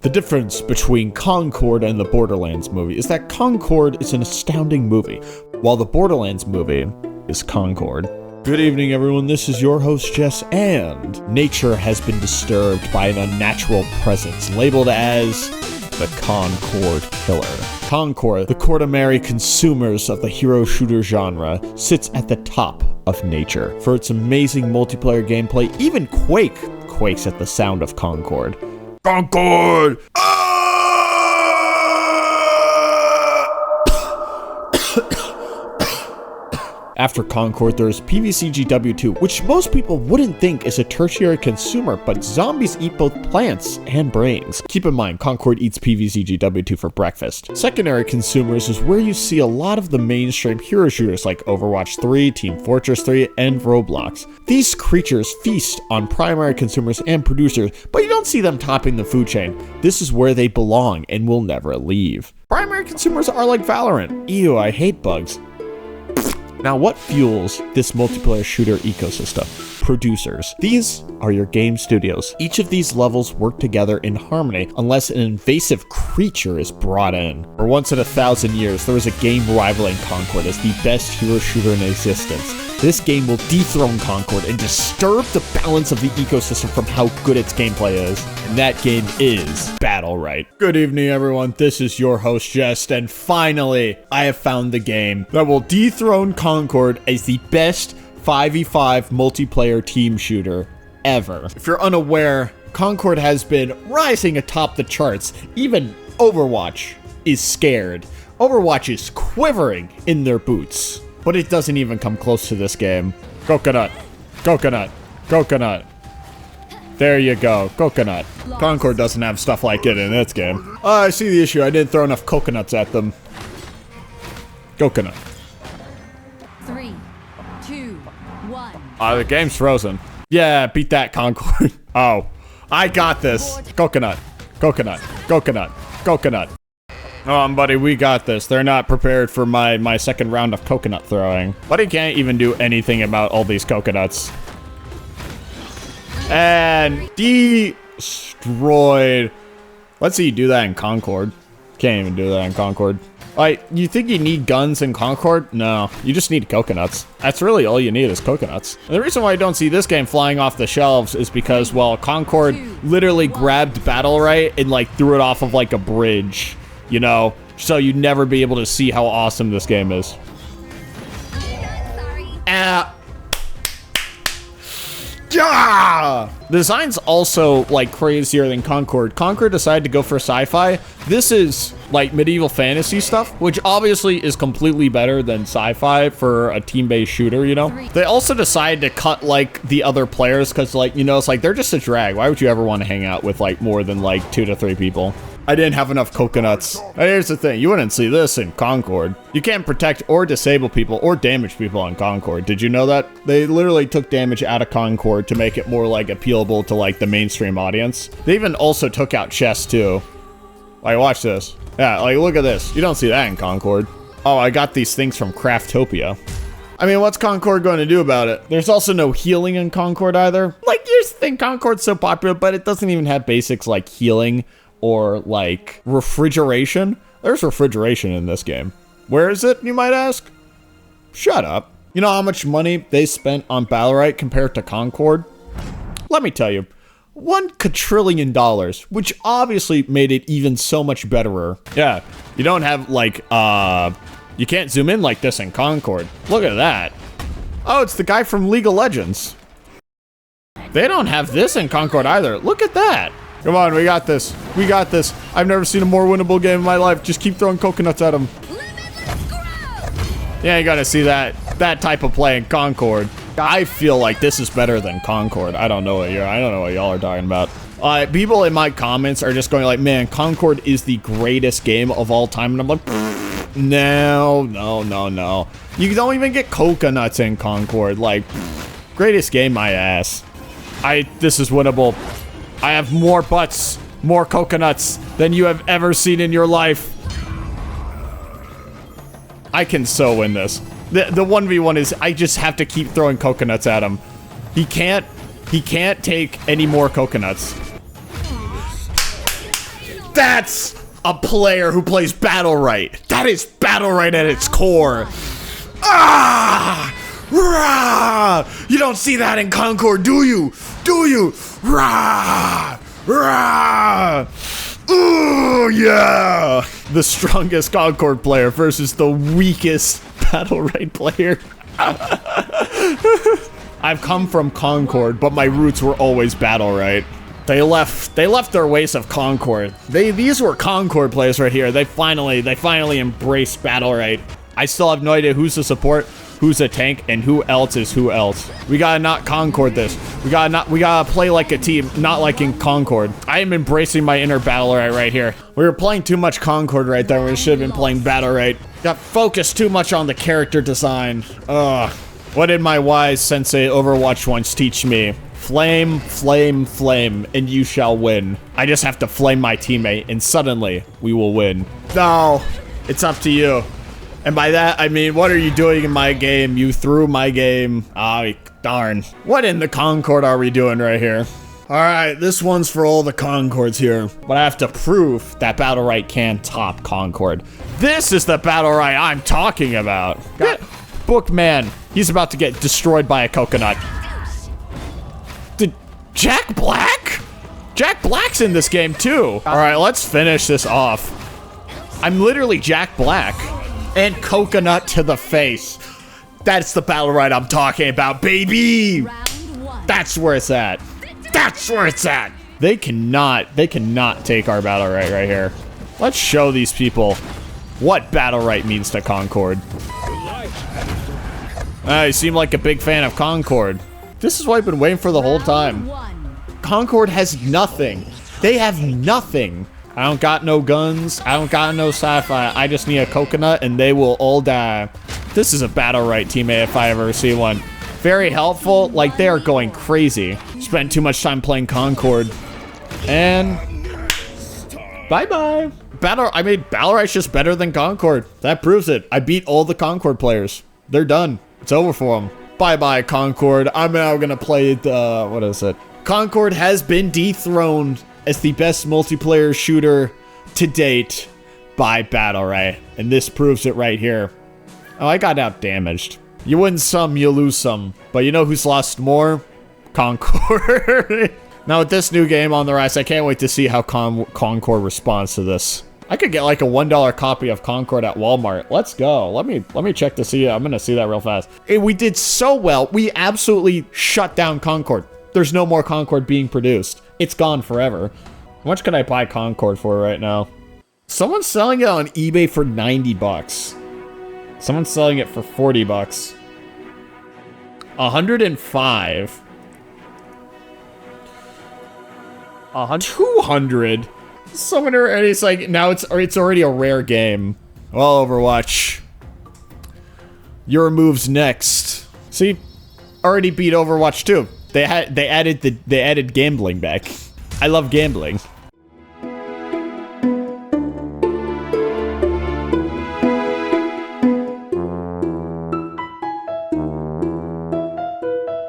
The difference between Concord and the Borderlands movie is that Concord is an astounding movie, while the Borderlands movie is Concord. Good evening, everyone. This is your host, Jess, and nature has been disturbed by an unnatural presence labeled as the Concord Killer. Concord, the courtimary consumers of the hero shooter genre, sits at the top of nature. For its amazing multiplayer gameplay, even Quake quakes at the sound of Concord. Concord! After Concord, there's PVZ-GW2, which most people wouldn't think is a tertiary consumer, but zombies eat both plants and brains. Keep in mind, Concord eats PVZ-GW2 for breakfast. Secondary consumers is where you see a lot of the mainstream hero shooters like Overwatch 3, Team Fortress 3, and Roblox. These creatures feast on primary consumers and producers, but you don't see them topping the food chain. This is where they belong and will never leave. Primary consumers are like Valorant. Ew, I hate bugs. Now, what fuels this multiplayer shooter ecosystem? Producers. These are your game studios. Each of these levels work together in harmony unless an invasive creature is brought in. For once in 1,000 years, there was a game rivaling Concord as the best hero shooter in existence. This game will dethrone Concord and disturb the balance of the ecosystem from how good its gameplay is. And that game is Battlerite. Good evening, everyone. This is your host, Jess, and finally, I have found the game that will dethrone Concord as the best 5v5 multiplayer team shooter ever. If you're unaware, Concord has been rising atop the charts. Even Overwatch is scared. Overwatch is quivering in their boots. But it doesn't even come close to this game. Coconut. Coconut. Coconut. There you go. Coconut. Concord doesn't have stuff like it in its game. I see the issue. I didn't throw enough coconuts at them. Coconut. 3, 2, 1. The game's frozen. Yeah, beat that, Concord. Oh, I got this. Coconut. Coconut. Coconut. Coconut. Buddy, we got this. They're not prepared for my second round of coconut throwing. Buddy can't even do anything about all these coconuts. And destroyed. Let's see you do that in Concord. Can't even do that in Concord. Like, you think you need guns in Concord? No, you just need coconuts. That's really all you need is coconuts. And the reason why I don't see this game flying off the shelves is because, well, Concord literally grabbed Battlerite and, like, threw it off of, like, a bridge. You know, so you'd never be able to see how awesome this game is. Yeah! The design's also, like, crazier than Concord. Concord decided to go for sci-fi. This is, like, medieval fantasy stuff, which obviously is completely better than sci-fi for a team-based shooter, you know? They also decided to cut, like, the other players, because, like, you know, it's like, they're just a drag. Why would you ever want to hang out with, like, more than, like, 2 to 3 people? I didn't have enough coconuts. Here's the thing, you wouldn't see this in Concord. You can't protect or disable people or damage people on Concord. Did you know that? They literally took damage out of Concord to make it more, like, appealable to, like, the mainstream audience. They even also took out chests, too. Like, watch this. Yeah, like, look at this. You don't see that in Concord. Oh, I got these things from Craftopia. I mean, what's Concord going to do about it? There's also no healing in Concord either. Like, you just think Concord's so popular, but it doesn't even have basics like healing or, like, refrigeration. There's refrigeration in this game. Where is it, you might ask? Shut up. You know how much money they spent on Battlerite compared to Concord? Let me tell you. $1 quadrillion, which obviously made it even so much betterer. Yeah, you don't have, like, you can't zoom in like this in Concord. Look at that. Oh, it's the guy from League of Legends. They don't have this in Concord either. Look at that. Come on, we got this. We got this. I've never seen a more winnable game in my life. Just keep throwing coconuts at them. Yeah, you gotta see that type of play in Concord. I feel like this is better than Concord. I don't know what y'all are talking about. People in my comments are just going like, man, Concord is the greatest game of all time. And I'm like, no. You don't even get coconuts in Concord. Like, greatest game, my ass. This is winnable. I have more butts, more coconuts than you have ever seen in your life. I can so win this. The 1v1 is, I just have to keep throwing coconuts at him. He can't take any more coconuts. That's a player who plays battle right. That is battle right at its core. Ah! Rah! You don't see that in Concord, do you? Do you? Rah! Rah! Ooh, yeah! The strongest Concord player versus the weakest battle right player. I've come from Concord, but my roots were always battle right. They left their ways of Concord. These were Concord players right here. They finally embraced battle right. I still have no idea who's the support, who's a tank, and who else is who else. We gotta not Concord this. We gotta play like a team, not like in Concord. I am embracing my inner battle right here. We were playing too much Concord right there. We should have been playing battle right. Got focused too much on the character design. Ugh. What did my wise sensei Overwatch once teach me? Flame, flame, flame, and you shall win. I just have to flame my teammate, and suddenly we will win. No, it's up to you. And by that, I mean, what are you doing in my game? You threw my game. Ah, darn. What in the Concord are we doing right here? All right, this one's for all the Concords here. But I have to prove that Battle Right can top Concord. This is the Battle Right I'm talking about. Bookman, he's about to get destroyed by a coconut. Jack Black? Jack Black's in this game too. All right, let's finish this off. I'm literally Jack Black. And coconut to the face. That's the battle right I'm talking about, baby. That's where it's at. That's where it's at. They cannot take our battle right here. Let's show these people what battle right means to Concord. You seem like a big fan of Concord. This is what I've been waiting for the whole time. Concord has nothing. They have nothing. I don't got no guns. I don't got no sci-fi. I just need a coconut and they will all die. This is a battle right teammate if I ever see one. Very helpful. Like, they are going crazy. Spent too much time playing Concord. And bye-bye. Battle Right's just better than Concord. That proves it. I beat all the Concord players. They're done. It's over for them. Bye-bye, Concord. I'm now gonna play the, what is it? Concord has been dethroned as the best multiplayer shooter to date by Battle Right. And this proves it right here. Oh, I got out damaged. You win some, you lose some. But you know who's lost more? Concord. Now with this new game on the rise, I can't wait to see how Concord responds to this. I could get like a $1 copy of Concord at Walmart. Let's go. Let me check to see. I'm gonna see that real fast. We did so well. We absolutely shut down Concord. There's no more Concord being produced. It's gone forever. How much can I buy Concord for right now? Someone's selling it on eBay for 90 bucks. Someone's selling it for 40 bucks. 105. 200. Someone already, it's like, now it's already a rare game. Well, Overwatch. Your moves next. See? Already beat Overwatch 2. They added gambling back. I love gambling.